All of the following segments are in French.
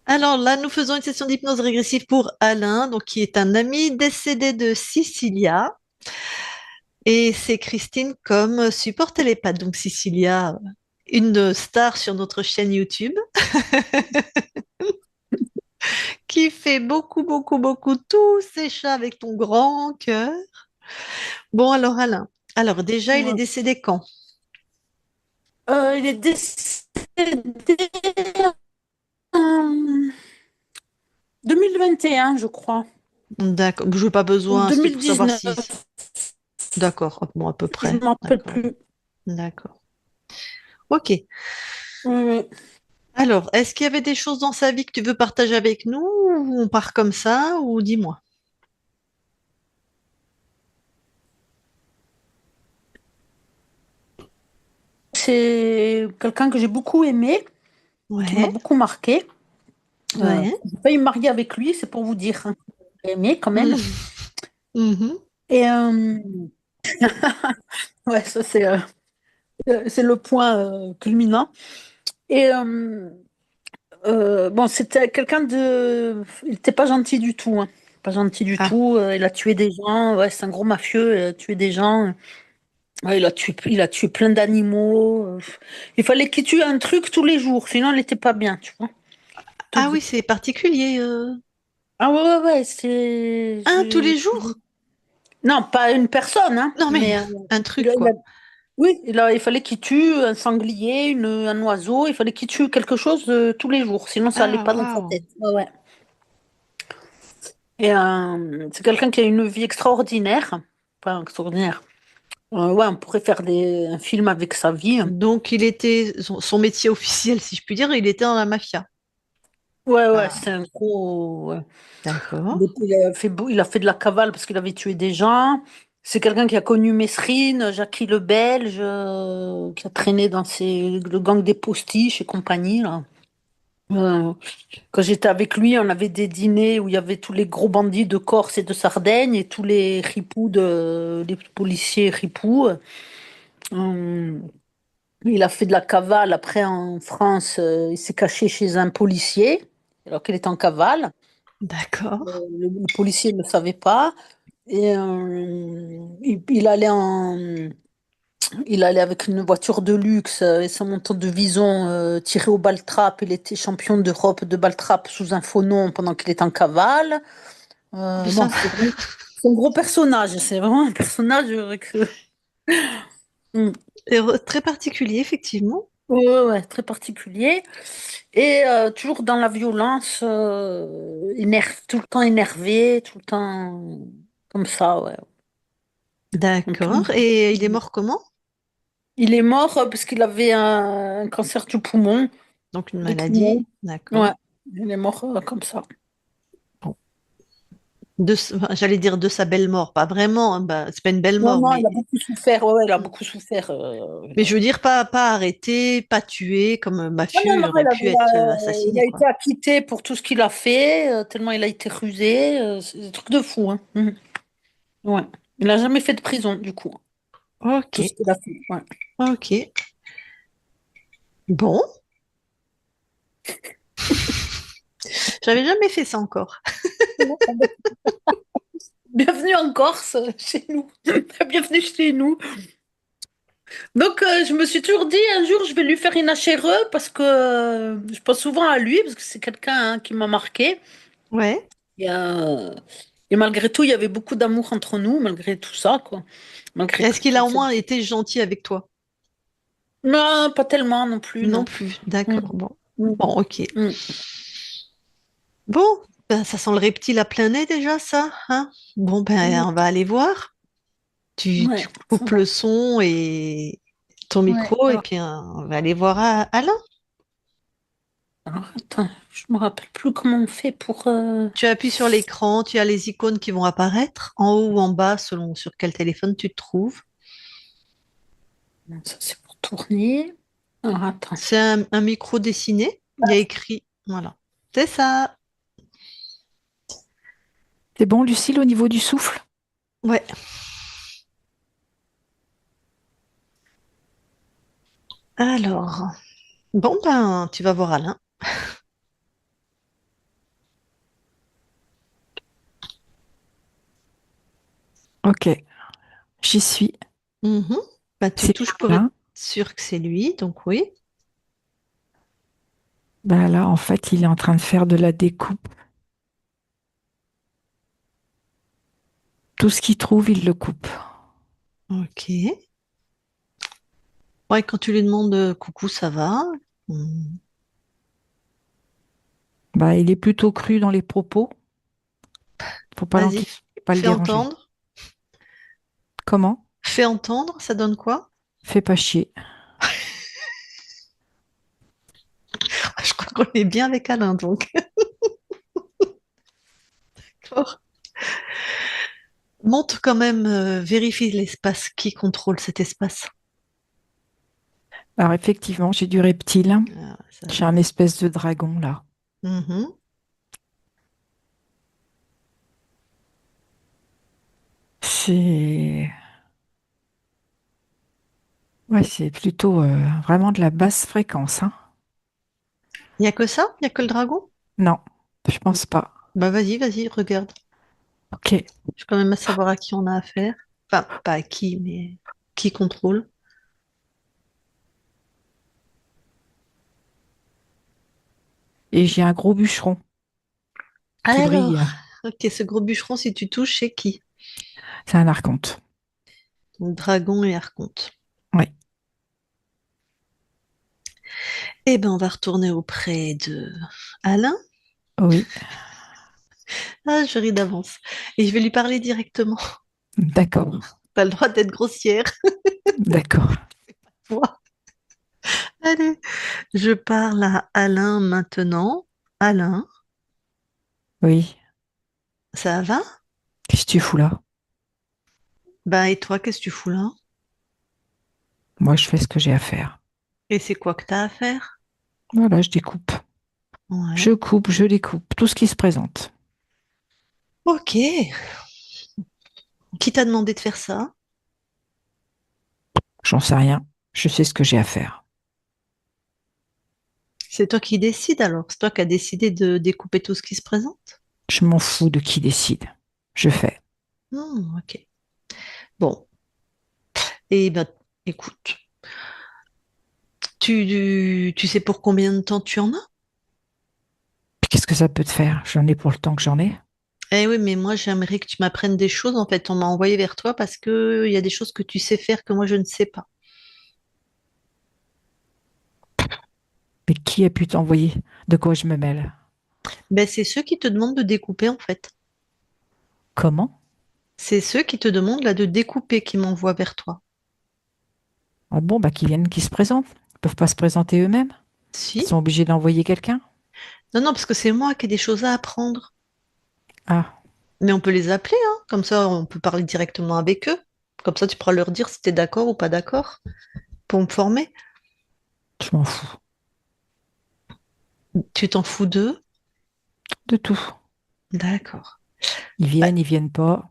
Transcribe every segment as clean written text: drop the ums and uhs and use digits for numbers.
Alors là, nous faisons une session d'hypnose régressive pour Alain, donc qui est un ami décédé de Cicilia. Et c'est Christine comme support télépathe. Donc Cicilia, une star sur notre chaîne YouTube, qui fait beaucoup, beaucoup, beaucoup tous ses chats avec ton grand cœur. Bon, alors Alain. Alors déjà, il est Ouais. décédé quand? Il est décédé en 2021, je crois, D'accord. Je n'ai pas ou besoin, c'était pour savoir si... 2019, D'accord. Bon, à peu je ne près. me rappelle D'accord. plus. D'accord. Ok. Oui, oui. Alors, est-ce qu'il y avait des choses dans sa vie que tu veux partager avec nous ou on part comme ça ou dis-moi. C'est quelqu'un que j'ai beaucoup aimé, qui m'a Ouais, beaucoup marqué. ouais. J'ai failli me marier avec lui, c'est pour vous dire, hein. J'ai aimé quand même. Mhm. Et ouais, ça c'est le point culminant. Et bon, c'était quelqu'un de... Il n'était pas gentil du tout, hein. Pas gentil du Ah, tout. Il a tué des gens. Ouais, c'est un gros mafieux. Il a tué des gens. Ouais, il a tué plein d'animaux. Il fallait qu'il tue un truc tous les jours, sinon il n'était pas bien, tu vois. Te ah dire. oui, c'est particulier. Ah ouais, ouais, ouais, c'est... Ah, tous les jours? Non, pas une personne, hein, Non, mais mais un il truc, a- il a- quoi. oui, il fallait qu'il tue un sanglier, un oiseau. Il fallait qu'il tue quelque chose tous les jours, sinon ça allait Ah, pas dans sa waouh. tête. Ouais, ouais. Et c'est quelqu'un qui a une vie extraordinaire. Pas extraordinaire. Ouais, on pourrait faire un film avec sa vie. Donc, il était, son métier officiel, si je puis dire, il était dans la mafia. Ouais, ouais, Ah, c'est un gros. Ouais. d'accord. Il a fait de la cavale parce qu'il avait tué des gens. C'est quelqu'un qui a connu Mesrine, Jackie le Belge, qui a traîné dans le gang des postiches et compagnie, là. Euh, Quand j'étais avec lui, on avait des dîners où il y avait tous les gros bandits de Corse et de Sardaigne et tous les policiers ripoux. Euh, il a fait de la cavale. Après, en France, il s'est caché chez un policier alors qu'il était en cavale. D'accord. Le policier ne savait pas. Et il allait avec une voiture de luxe et son montant de vison tiré au baltrap. Il était champion d'Europe de baltrap sous un faux nom pendant qu'il était en cavale. Bon, Ça, c'est un gros personnage. C'est vraiment un personnage Mm. c'est très particulier, effectivement. Ouais, ouais, ouais, très particulier. Et toujours dans la violence, tout le temps énervé, tout le temps comme ça, ouais. Un peu. D'accord. Et il est mort comment? Il est mort parce qu'il avait un cancer du poumon, Donc, une des poumons. maladie. D'accord. Ouais, il est mort comme ça. Bon. Enfin, j'allais dire de sa belle mort, pas vraiment, hein, bah, c'est pas une belle Non, mort, non, il a beaucoup souffert. Ouais, ouais, il a beaucoup souffert. mais je veux dire pas arrêté, pas tué, comme un Non, non, mafieux il non, aurait pu être il assassiné, a quoi. été acquitté pour tout ce qu'il a fait, tellement il a été rusé. C'est des trucs de fou, hein. Mhm. Ouais. Il n'a jamais fait de prison, du coup. Ok, Tout ce qu'il a fait. Ouais. ok. Bon, j'avais jamais fait ça encore. Bienvenue en Corse, chez nous. Bienvenue chez nous. Donc, je me suis toujours dit, un jour, je vais lui faire une HRE parce que je pense souvent à lui, parce que c'est quelqu'un, hein, qui m'a marqué. Ouais. Et, euh, et malgré tout, il y avait beaucoup d'amour entre nous, malgré tout ça, quoi. Malgré Est-ce qu'il a tout au ça. moins été gentil avec toi? Non, pas tellement non plus, Non non. plus. Mm, D'accord, bon. mm, Bon, ok. mm. Bon, ben, ça sent le reptile à plein nez déjà, ça, hein? Bon, ben, Mm. on va aller voir. Tu Ouais, ça coupes va. le son et ton Ouais. micro et Alors, puis on va aller voir Alain. attends, je me rappelle plus comment on fait pour. Tu appuies sur l'écran, tu as les icônes qui vont apparaître en haut ou en bas selon sur quel téléphone tu te trouves. Non, ça, c'est pour tourner. Alors, attends. C'est un micro dessiné. Il y a écrit, voilà. C'est ça. C'est bon, Lucille, au niveau du souffle? Ouais. Alors, bon ben, tu vas voir Alain. Ok, j'y suis. Mhm. Bah, tu C'est touches bien pour être là. sûr que c'est lui, donc oui. Bah là, en fait, il est en train de faire de la découpe. Tout ce qu'il trouve, il le coupe. Ok. Ouais, quand tu lui demandes coucou, ça va? Hmm. Bah, il est plutôt cru dans les propos. Faut pas Vas-y, pas le fais déranger. entendre. Comment? Fais entendre, ça donne quoi? Fais pas chier. Je crois qu'on est bien avec Alain, donc. D'accord. Monte quand même, vérifie l'espace. Qui contrôle cet espace? Alors effectivement, j'ai du reptile. Ah, ça J'ai va. un espèce de dragon là. Mhm. C'est ouais, c'est plutôt vraiment de la basse fréquence, hein. Il n'y a que ça? Il n'y a que le dragon? Non, je pense pas. Bah vas-y, vas-y, regarde. Ok. Je quand même à savoir à qui on a affaire. Enfin, pas à qui, mais qui contrôle. Et j'ai un gros bûcheron qui Alors, brille. ok, ce gros bûcheron, si tu touches, c'est qui? C'est un archonte. Donc, dragon et archonte. Oui, Eh ben, on va retourner auprès de Alain. oui, Ah, je ris d'avance. Et je vais lui parler directement. d'accord, T'as le droit d'être grossière. d'accord. Allez, je parle à Alain maintenant. Alain, Oui. ça va? Qu'est-ce que tu fous là? Bah, et toi, qu'est-ce que tu fous là? Moi, je fais ce que j'ai à faire. Et c'est quoi que t'as à faire? Voilà, je découpe. Je Ouais. coupe, je découpe, tout ce qui se présente. Ok. Qui t'a demandé de faire ça? J'en sais rien. Je sais ce que j'ai à faire. C'est toi qui décides alors. C'est toi qui as décidé de découper tout ce qui se présente? Je m'en fous de qui décide. Je fais. Ok. Bon. Et ben, écoute, tu sais pour combien de temps tu en as? Puis qu'est-ce que ça peut te faire? J'en ai pour le temps que j'en ai. Eh oui, mais moi j'aimerais que tu m'apprennes des choses. En fait, on m'a envoyé vers toi parce que il y a des choses que tu sais faire que moi je ne sais pas. Mais qui a pu t'envoyer? De quoi je me mêle? Ben, c'est ceux qui te demandent de découper en fait. Comment? C'est ceux qui te demandent là de découper qui m'envoient vers toi. Ah bon, bah qu'ils viennent, qu'ils se présentent. Ils peuvent pas se présenter eux-mêmes? Ils Si? sont obligés d'envoyer quelqu'un? Non, non, parce que c'est moi qui ai des choses à apprendre. Ah, Mais on peut les appeler, hein. Comme ça, on peut parler directement avec eux. Comme ça, tu pourras leur dire si t'es d'accord ou pas d'accord pour me former. je m'en fous. Tu t'en fous d'eux? De tout. D'accord. Bah, Ils viennent pas.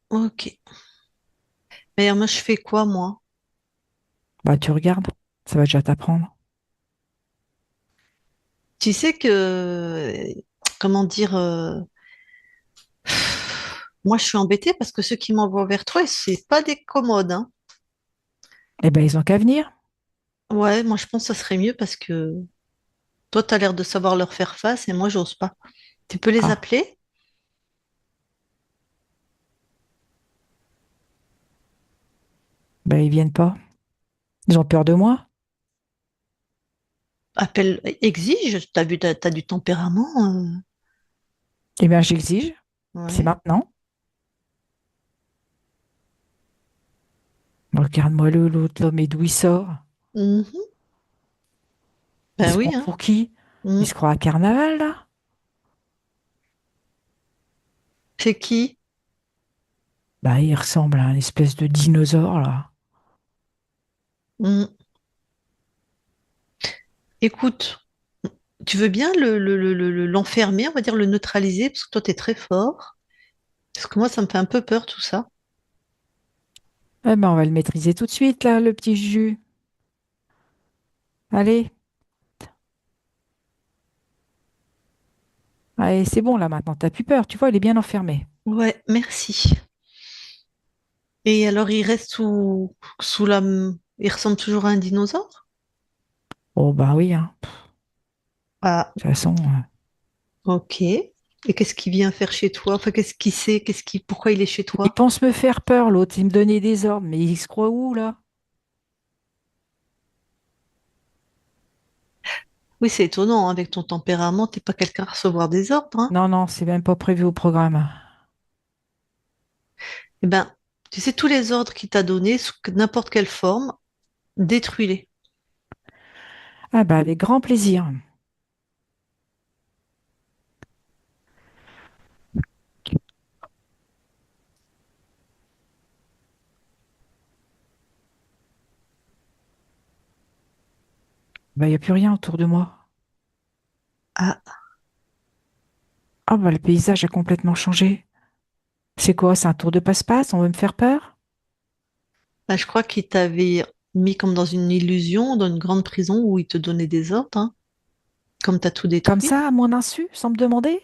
ok. Mais moi, je fais quoi, moi? Bah tu regardes. Ça va déjà t'apprendre. Tu sais que, comment dire, moi, je suis embêtée parce que ceux qui m'envoient vers toi, c'est pas des commodes, hein. Eh ben ils ont qu'à venir. Ouais, moi, je pense que ça serait mieux parce que toi, tu as l'air de savoir leur faire face et moi, j'ose pas. Tu peux les Ah, appeler? ben ils viennent pas. Ils ont peur de moi. Appelle, exige. T'as vu, t'as du tempérament. Eh bien j'exige. C'est Ouais. maintenant. Regarde-moi l'autre, l'homme, et d'où il sort. Mhm. Il Ben se oui, prend hein. pour qui? Mm. Il se croit à carnaval, là? C'est qui? Bah, il ressemble à un espèce de dinosaure, là. Mm. Écoute, tu veux bien l'enfermer, on va dire le neutraliser, parce que toi, t'es très fort. Parce que moi, ça me fait un peu peur, tout ça. Eh ben, on va le maîtriser tout de suite, là, le petit jus. Allez, allez, c'est bon, là, maintenant. T'as plus peur, tu vois, il est bien enfermé. Ouais, merci. Et alors, il reste sous la... Il ressemble toujours à un dinosaure? Oh, bah oui, hein. Ah, De toute façon, ok. Et qu'est-ce qu'il vient faire chez toi? Enfin, qu'est-ce qu'il sait? Pourquoi il est chez il toi? pense me faire peur, l'autre. Il me donnait des ordres, mais il se croit où, là? Oui, c'est étonnant, hein, avec ton tempérament, t'es pas quelqu'un à recevoir des ordres, hein. Non, non, c'est même pas prévu au programme. Eh ben, tu sais, tous les ordres qu'il t'a donnés, sous n'importe quelle forme, détruis-les. Ah, bah, avec grand plaisir. Bah, il n'y a plus rien autour de moi. Ah, Ah, bah, le paysage a complètement changé. C'est quoi? C'est un tour de passe-passe? On veut me faire peur? bah, je crois qu'il t'avait mis comme dans une illusion, dans une grande prison où il te donnait des ordres, hein, comme t'as tout Comme détruit. ça, à mon insu, sans me demander?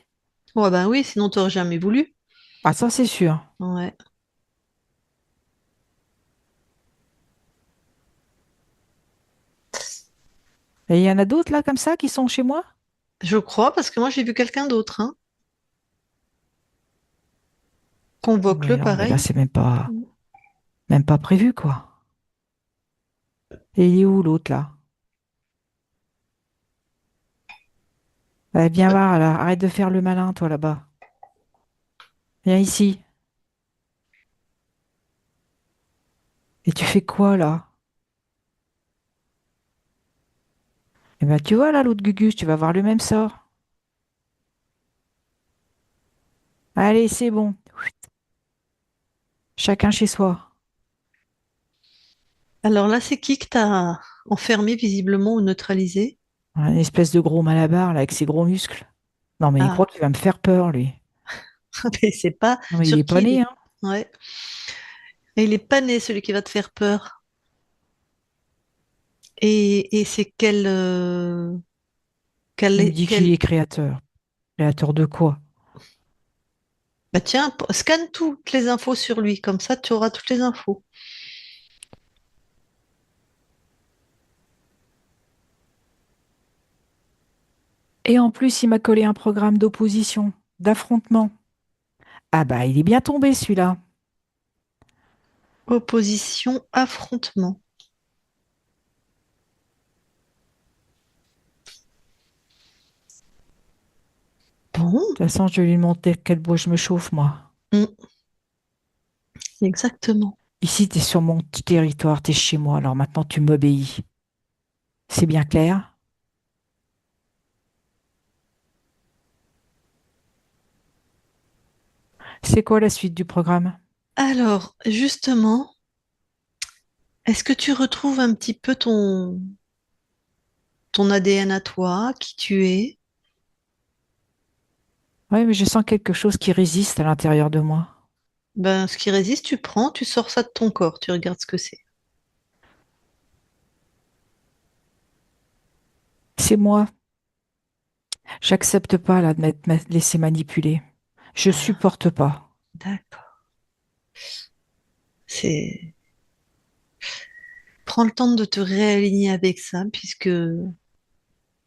Ouais, ben oui, sinon t'aurais jamais voulu. Ah, ça, c'est sûr. Ouais. Et il y en a d'autres, là, comme ça, qui sont chez moi? Je crois, parce que moi j'ai vu quelqu'un d'autre, hein. Mais Convoque-le non, mais là, pareil. c'est même pas prévu, quoi. Et il est où, l'autre, là? Viens voir, là. Arrête de faire le malin, toi, là-bas. Viens ici. Et tu fais quoi, là? Eh ben, tu vois, là, l'autre Gugus, tu vas voir le même sort. Allez, c'est bon. Chacun chez soi. Alors là, c'est qui que t'as enfermé visiblement ou neutralisé? Un espèce de gros malabar, là, avec ses gros muscles. Non, mais il croit Ah, qu'il va me faire peur, lui. mais c'est pas Non, mais il est sur pas qui il né, est. hein. Ouais. Et il est pas né, celui qui va te faire peur. Et c'est Il me dit qu'il quel... est créateur. Créateur de quoi? Bah tiens, scanne toutes les infos sur lui, comme ça tu auras toutes les infos. Et en plus, il m'a collé un programme d'opposition, d'affrontement. Ah bah, il est bien tombé, celui-là. Opposition, affrontement. Bon, De toute façon, je vais lui montrer quel bois je me chauffe, moi. mm, exactement. Ici, t'es sur mon petit territoire, t'es chez moi, alors maintenant tu m'obéis. C'est bien clair? C'est quoi la suite du programme? Alors, justement, est-ce que tu retrouves un petit peu ton ADN à toi, qui tu es? Oui, mais je sens quelque chose qui résiste à l'intérieur de moi. Ben, ce qui résiste, tu prends, tu sors ça de ton corps, tu regardes ce que c'est. C'est moi. J'accepte pas là de m'être laissé manipuler. Je Ah, supporte pas. d'accord. C'est... Prends le temps de te réaligner avec ça, puisque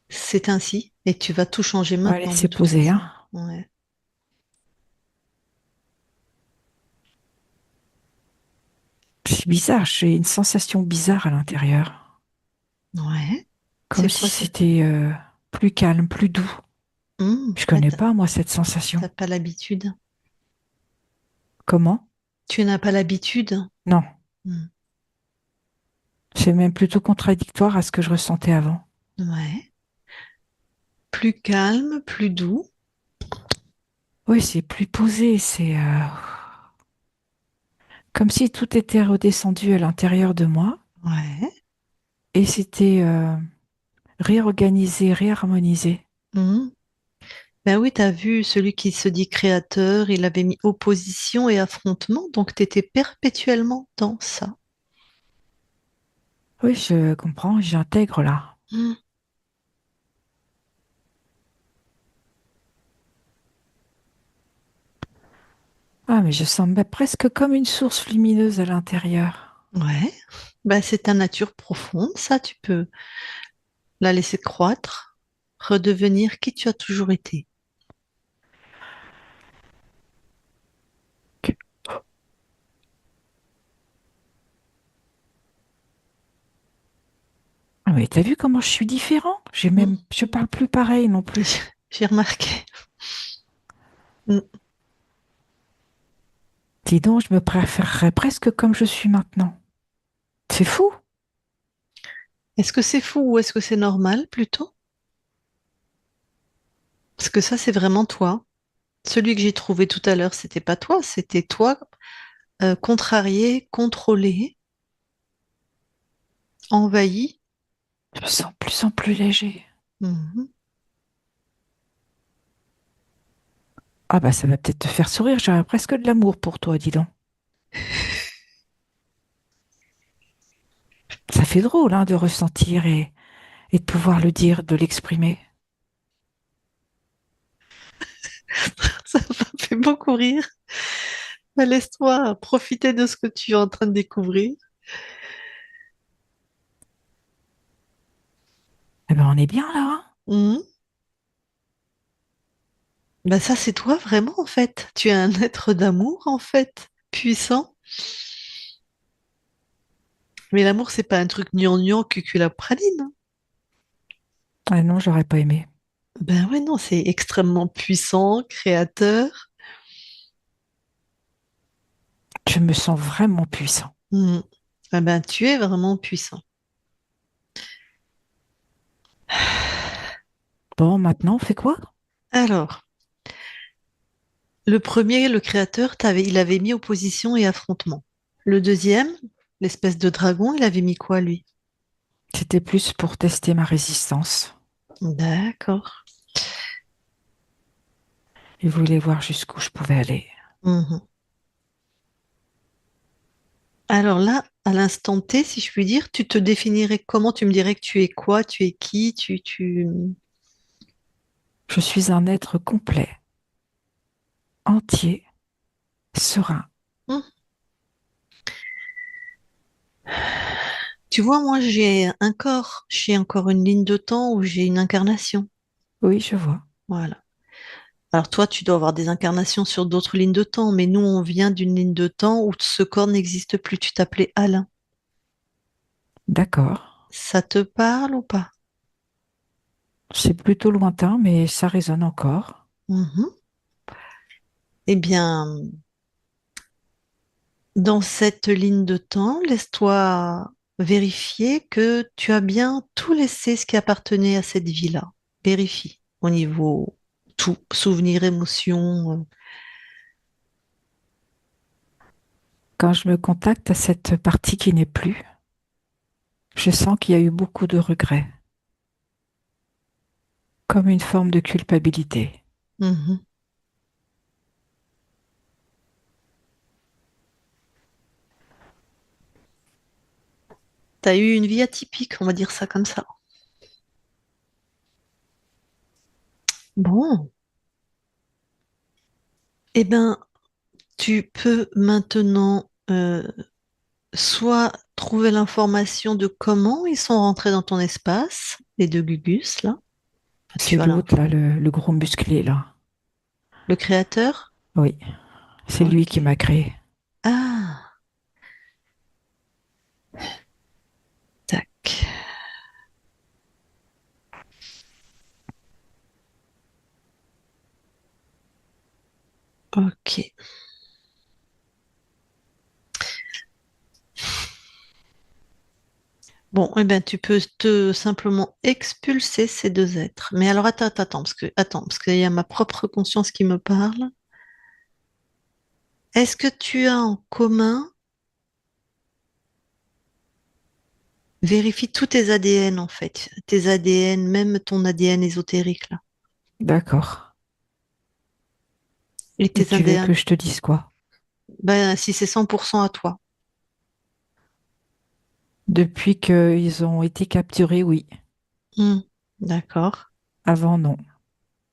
c'est ainsi, et tu vas tout changer On va maintenant de laisser toute poser, hein. façon. Ouais. C'est bizarre, j'ai une sensation bizarre à l'intérieur. Ouais. Comme C'est si quoi ça? c'était plus calme, plus doux. Je Mais connais pas, moi, cette sensation. t'as pas l'habitude. Comment? Tu n'as pas l'habitude. Non, Hmm. c'est même plutôt contradictoire à ce que je ressentais avant. Ouais. Plus calme, plus doux. Oui, c'est plus posé, c'est comme si tout était redescendu à l'intérieur de moi Ouais. et c'était réorganisé, réharmonisé. Hmm. Ben oui, t'as vu celui qui se dit créateur, il avait mis opposition et affrontement, donc t'étais perpétuellement dans ça. Oui, je comprends, j'intègre là. Hmm. Ah, mais je sens presque comme une source lumineuse à l'intérieur. Ouais. Bah, c'est ta nature profonde, ça, tu peux la laisser croître, redevenir qui tu as toujours été. Ah, mais t'as vu comment je suis différent? Mm. Je parle plus pareil non plus. J'ai remarqué. Mm. Dis donc, je me préférerais presque comme je suis maintenant. C'est fou. Est-ce que c'est fou ou est-ce que c'est normal plutôt? Parce que ça, c'est vraiment toi. Celui que j'ai trouvé tout à l'heure, c'était pas toi, c'était toi contrarié, contrôlé, envahi. Je me sens de plus en plus léger. Mhm. Ah bah ça va peut-être te faire sourire, j'aurais presque de l'amour pour toi, dis donc. Ça fait drôle, hein, de ressentir et de pouvoir le dire, de l'exprimer. Ça m'a fait beaucoup rire. Bah, laisse-toi profiter de ce que tu es en train de découvrir. Eh ben on est bien là, hein. Mhm. Bah, ça, c'est toi vraiment en fait. Tu es un être d'amour en fait, puissant. Mais l'amour, c'est pas un truc gnangnan, cuculapraline, hein. Ah non, j'aurais pas aimé. Ben ouais, non, c'est extrêmement puissant, créateur. Je me sens vraiment puissant. Mhm. Ah ben, tu es vraiment puissant. Bon, maintenant, on fait quoi? Alors, le premier, le créateur, il avait mis opposition et affrontement. Le deuxième, l'espèce de dragon, il avait mis quoi, lui? C'était plus pour tester ma résistance. D'accord. Il voulait voir jusqu'où je pouvais aller. Mhm. Alors là, à l'instant T, si je puis dire, tu te définirais comment? Tu me dirais que tu es quoi? Tu es qui? Tu... Je suis un être complet, entier, serein. Hmm. Tu vois, moi, j'ai un corps. J'ai encore une ligne de temps où j'ai une incarnation. Oui, je vois. Voilà. Alors toi, tu dois avoir des incarnations sur d'autres lignes de temps, mais nous, on vient d'une ligne de temps où ce corps n'existe plus. Tu t'appelais Alain. D'accord. Ça te parle ou pas? C'est plutôt lointain, mais ça résonne encore. Mhm. Eh bien, dans cette ligne de temps, laisse-toi vérifier que tu as bien tout laissé ce qui appartenait à cette vie-là. Vérifie au niveau tout, souvenirs, émotions. Quand je me contacte à cette partie qui n'est plus, je sens qu'il y a eu beaucoup de regrets, comme une forme de culpabilité. Mhm. T'as eu une vie atypique, on va dire ça comme ça. Bon, eh ben, tu peux maintenant soit trouver l'information de comment ils sont rentrés dans ton espace, les deux Gugus, là. Enfin, tu C'est vas là. l'autre, là, le gros musclé, là. Le créateur? Oui, c'est lui qui Ok. m'a créé. Ah, tac. Ok. Bon, eh ben, tu peux te simplement expulser ces deux êtres. Mais alors, attends, parce qu'il y a ma propre conscience qui me parle. Est-ce que tu as en commun, vérifie tous tes ADN en fait, tes ADN, même ton ADN ésotérique là, D'accord. et Et tes tu veux que ADN, je te dise quoi? ben, si c'est 100% à toi. Depuis qu'ils ont été capturés, oui. Hmm. D'accord, Avant, non.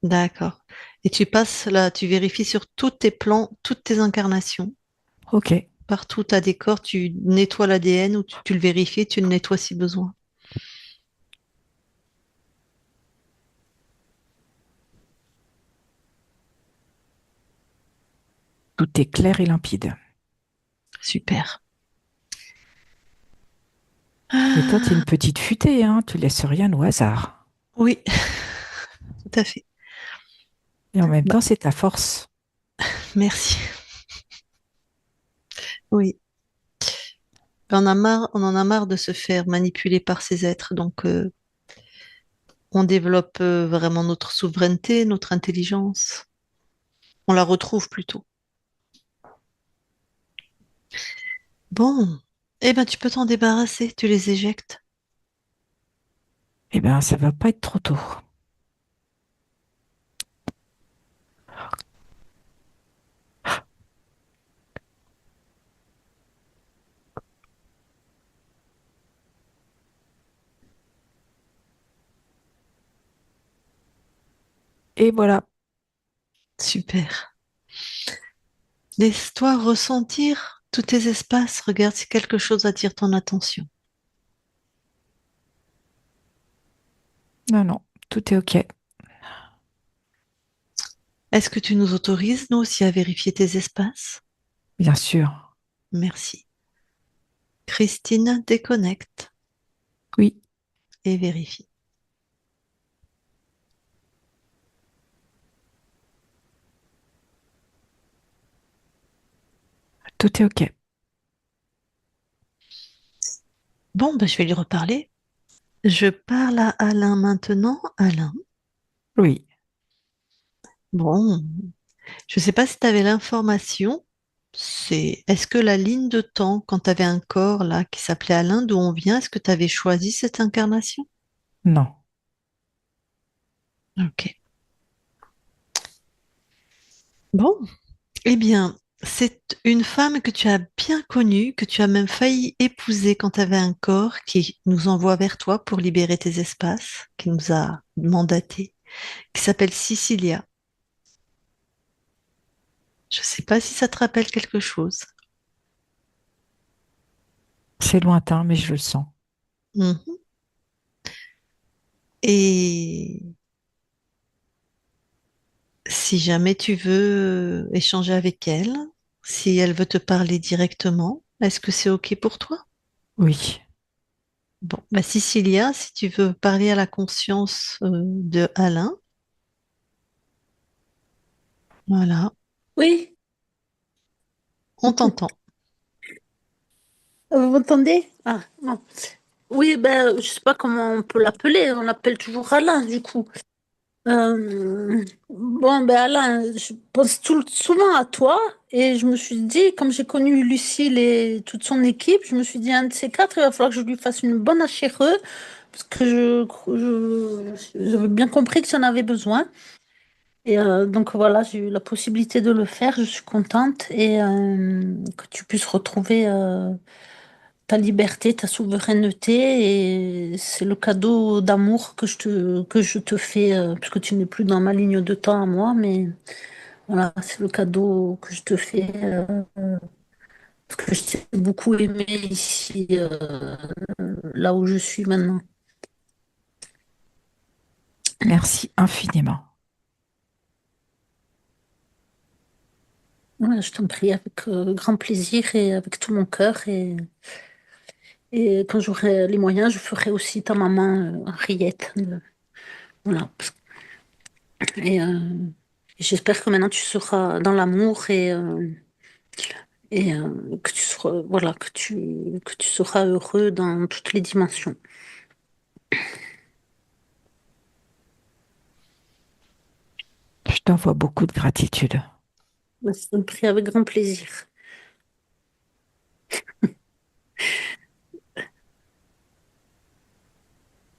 d'accord. Et tu passes là, tu vérifies sur tous tes plans, toutes tes incarnations. Ok. Partout tu as des corps, tu nettoies l'ADN ou tu le vérifies, tu le nettoies si besoin. Tout est clair et limpide. Super. Mais toi, tu es une Ah, petite futée, hein. Tu laisses rien au hasard. oui, tout à fait. Et en même Bah, temps, c'est ta force. merci. Oui. On en a marre de se faire manipuler par ces êtres. Donc, on développe vraiment notre souveraineté, notre intelligence. On la retrouve plutôt. Bon, eh ben, tu peux t'en débarrasser. Tu les éjectes. Eh bien, ça va pas être trop tôt. Et voilà. Super. Laisse-toi ressentir tous tes espaces. Regarde si quelque chose attire ton attention. Non, non, tout est OK. Est-ce que tu nous autorises, nous aussi, à vérifier tes espaces? Bien sûr. Merci. Christine, déconnecte Oui, et vérifie. tout est OK. Bon, ben, je vais lui reparler. Je parle à Alain maintenant. Alain, Oui. bon, je ne sais pas si tu avais l'information. Est-ce que la ligne de temps, quand tu avais un corps là qui s'appelait Alain, d'où on vient, est-ce que tu avais choisi cette incarnation? Non. Ok. Bon, eh bien, c'est une femme que tu as bien connue, que tu as même failli épouser quand tu avais un corps qui nous envoie vers toi pour libérer tes espaces, qui nous a mandaté, qui s'appelle Cicilia. Je ne sais pas si ça te rappelle quelque chose. C'est lointain, mais je le sens. Mhm. Et si jamais tu veux échanger avec elle, si elle veut te parler directement, est-ce que c'est OK pour toi? Oui. Bon, bah Cicilia, si tu veux parler à la conscience de Alain, voilà, Oui, on t'entend. vous m'entendez? Ah, non. Oui, ben, je sais pas comment on peut l'appeler. On l'appelle toujours Alain, du coup. Bon, ben Alain, je pense souvent à toi et je me suis dit, comme j'ai connu Lucille et toute son équipe, je me suis dit, un de ces quatre, il va falloir que je lui fasse une bonne HRE parce que j'avais bien compris que j'en avais besoin. Et donc voilà, j'ai eu la possibilité de le faire, je suis contente et que tu puisses retrouver ta liberté, ta souveraineté et c'est le cadeau d'amour que je te fais, puisque tu n'es plus dans ma ligne de temps à moi, mais voilà, c'est le cadeau que je te fais, parce que je t'ai beaucoup aimé ici, là où je suis maintenant. Merci infiniment. Voilà, je t'en prie avec grand plaisir et avec tout mon cœur et quand j'aurai les moyens, je ferai aussi ta maman Henriette. Voilà. Et j'espère que maintenant tu seras dans l'amour et que tu seras, voilà, que tu seras heureux dans toutes les dimensions. Je t'envoie beaucoup de gratitude. Je t'en prie avec grand plaisir.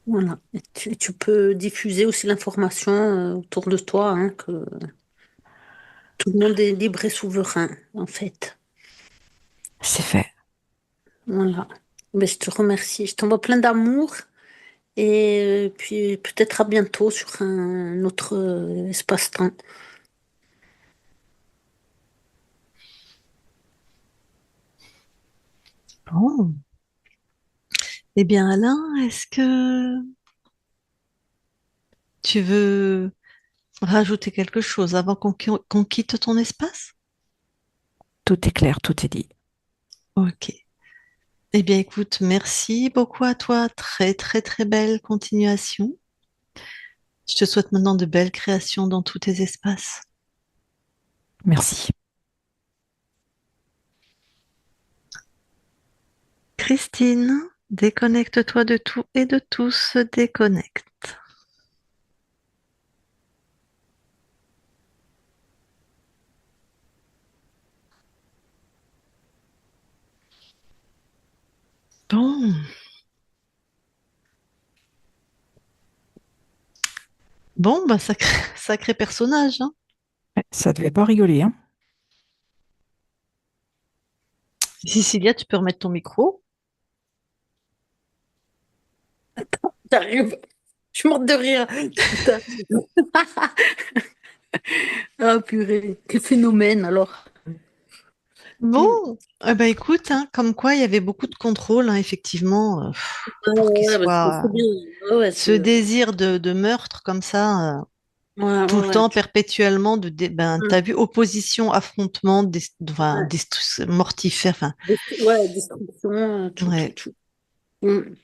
Voilà. Et tu peux diffuser aussi l'information autour de toi, hein, que tout le monde est libre et souverain, en fait. C'est fait. Voilà. Mais je te remercie. Je t'envoie plein d'amour et puis peut-être à bientôt sur un autre espace-temps. Bon. Eh bien, Alain, est-ce que tu veux rajouter quelque chose avant qu'on quitte ton espace? Tout est clair, tout est dit. Ok. Eh bien, écoute, merci beaucoup à toi. Très, très, très belle continuation. Je te souhaite maintenant de belles créations dans tous tes espaces. Merci. Christine, déconnecte-toi de tout et de tous se déconnecte. Bon, bon, bah sacré, sacré personnage, hein. Ouais, ça devait pas rigoler, hein. Cecilia, tu peux remettre ton micro. J'arrive. Je suis morte de rire. Putain. Ah, purée. Quel phénomène, alors. Mm. Bon, eh ben écoute, hein, comme quoi il y avait beaucoup de contrôle, hein, effectivement, Ouais, pour qu'il ouais, parce que soit c'est bien. Ouais, ouais, ce c'est... désir de meurtre comme ça, Ouais, tout ouais, le ouais. temps, perpétuellement, ben, Mm. t'as vu, opposition, affrontement, enfin, Ouais. mortifère, enfin, Ouais, destruction, tout, tout, ouais. tout. Mm.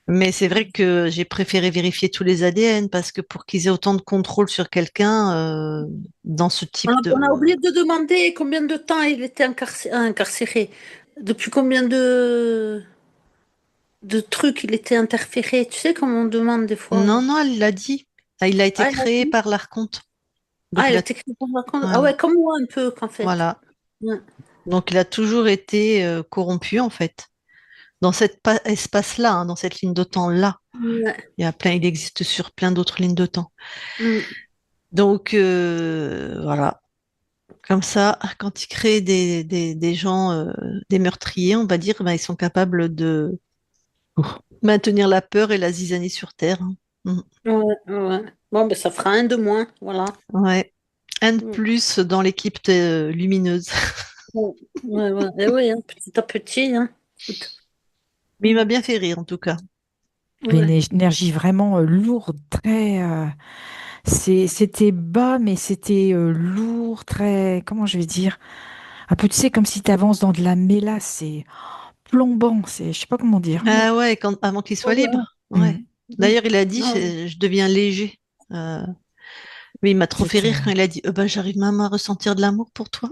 Mais c'est vrai que j'ai préféré vérifier tous les ADN parce que pour qu'ils aient autant de contrôle sur quelqu'un, dans ce type On a de... oublié de demander combien de temps il était incarcéré. Depuis combien de trucs il était interféré. Tu sais, comme on demande des Non, fois. non, elle l'a dit. Ah, il a été Ah, il a créé dit. par l'Archonte. Donc Ah, il il a a... été créé par vacances. Ah Voilà. ouais, comme moi un peu, qu'en fait. Voilà. Ouais. Donc il a toujours été corrompu, en fait. Dans cet espace-là, hein, dans cette ligne de temps-là. Ouais. Il y a plein, il existe sur plein d'autres lignes de temps. Mm. Donc voilà. Comme ça, quand ils créent des gens, des meurtriers, on va dire, ben, ils sont capables de maintenir la peur et la zizanie sur Terre, hein. Mm. Ouais, ouais. Bon, ben ça fera un de moins. Voilà. Ouais. Un de Mm. plus dans l'équipe lumineuse. Ouais, ouais, ouais. Eh oui, hein, petit à petit. Hein. Écoute. Mais il m'a Mm. bien fait rire, en tout cas. Il y avait Ouais. une énergie vraiment lourde, très. C'était bas, mais c'était lourd, très. Comment je vais dire? Un peu, tu sais, comme si tu avances dans de la mélasse, c'est plombant, je sais pas comment dire. Mm. Ah ouais, avant qu'il soit Ouais, libre. Ouais. Mm. ouais. D'ailleurs, il a dit, Non. je deviens léger. Euh, mais il m'a trop fait rire C'était. quand il a dit, ben, j'arrive même à ressentir de l'amour pour toi.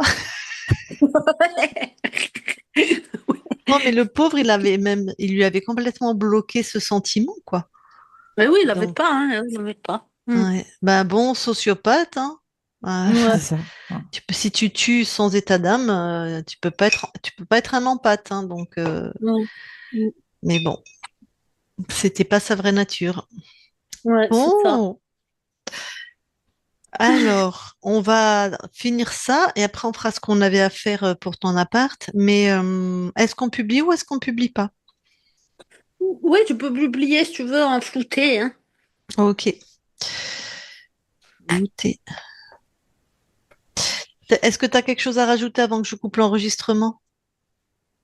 Non, mais le pauvre, il lui avait complètement bloqué ce sentiment, quoi. Mais oui, il l'avait Donc, pas, hein, il l'avait pas. Mm. ouais. Ben bon, sociopathe, hein. Ouais. C'est ça. Ouais. Si tu tues sans état d'âme, tu peux pas être un empathe, hein, donc, Ouais. Mm. mais bon, c'était pas sa vraie nature. Ouais, c'est ça. Bon, alors, on va finir ça et après on fera ce qu'on avait à faire pour ton appart. Mais est-ce qu'on publie ou est-ce qu'on publie pas? Oui, tu peux publier si tu veux en flouté, hein. Ok. Goûter. Est-ce que tu as quelque chose à rajouter avant que je coupe l'enregistrement?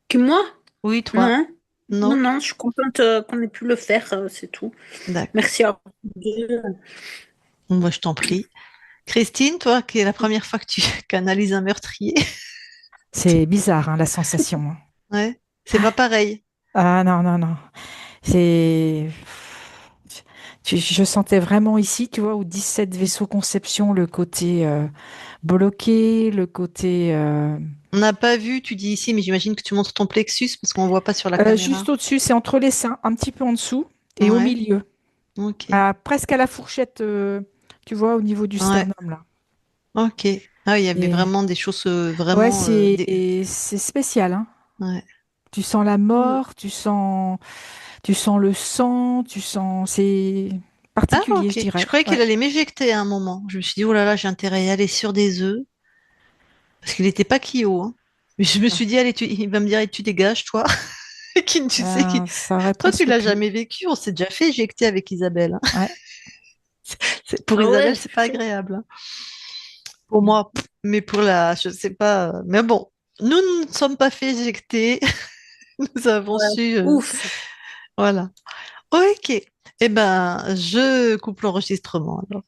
Que moi? Oui, toi? Non. Non, Non? non, je suis contente qu'on ait pu le faire, c'est tout. D'accord. Merci à vous deux. Moi, je t'en prie. Christine, toi, qui est la première fois que tu canalises un meurtrier. C'est bizarre, hein, la sensation, hein. Ouais, c'est pas pareil. Ah non, non, non. C'est. Je sentais vraiment ici, tu vois, au 17 vaisseaux conception, le côté bloqué, le côté On n'a pas vu, tu dis ici, mais j'imagine que tu montres ton plexus parce qu'on voit pas sur la caméra. juste au-dessus, c'est entre les seins, un petit peu en dessous et au Ouais, milieu, ok. presque à la fourchette, tu vois, au niveau du Ouais, sternum là. ok. Ah, il y avait Et vraiment des choses ouais, vraiment... c'est spécial, hein. Ouais. Tu sens la Mm. mort, tu sens le sang, c'est Ah, particulier, je ok. Je dirais. croyais qu'il Ouais. allait m'éjecter à un moment. Je me suis dit, oh là là, j'ai intérêt à y aller sur des œufs. Parce qu'il n'était pas Kyo, hein. Mais je me Ah, suis dit, allez, il va me dire, allez, tu dégages, toi. Tu sais, ça aurait toi, tu presque l'as pu. jamais vécu. On s'est déjà fait éjecter avec Isabelle, hein. Ouais. Pour Ah Isabelle, ouais, c'est pas agréable, hein. Pour moi, mais pour la, je sais pas. Mais bon, nous ne sommes pas fait éjecter. Nous avons Ouais. su, Ouf. voilà. Ok. Eh ben, je coupe l'enregistrement alors.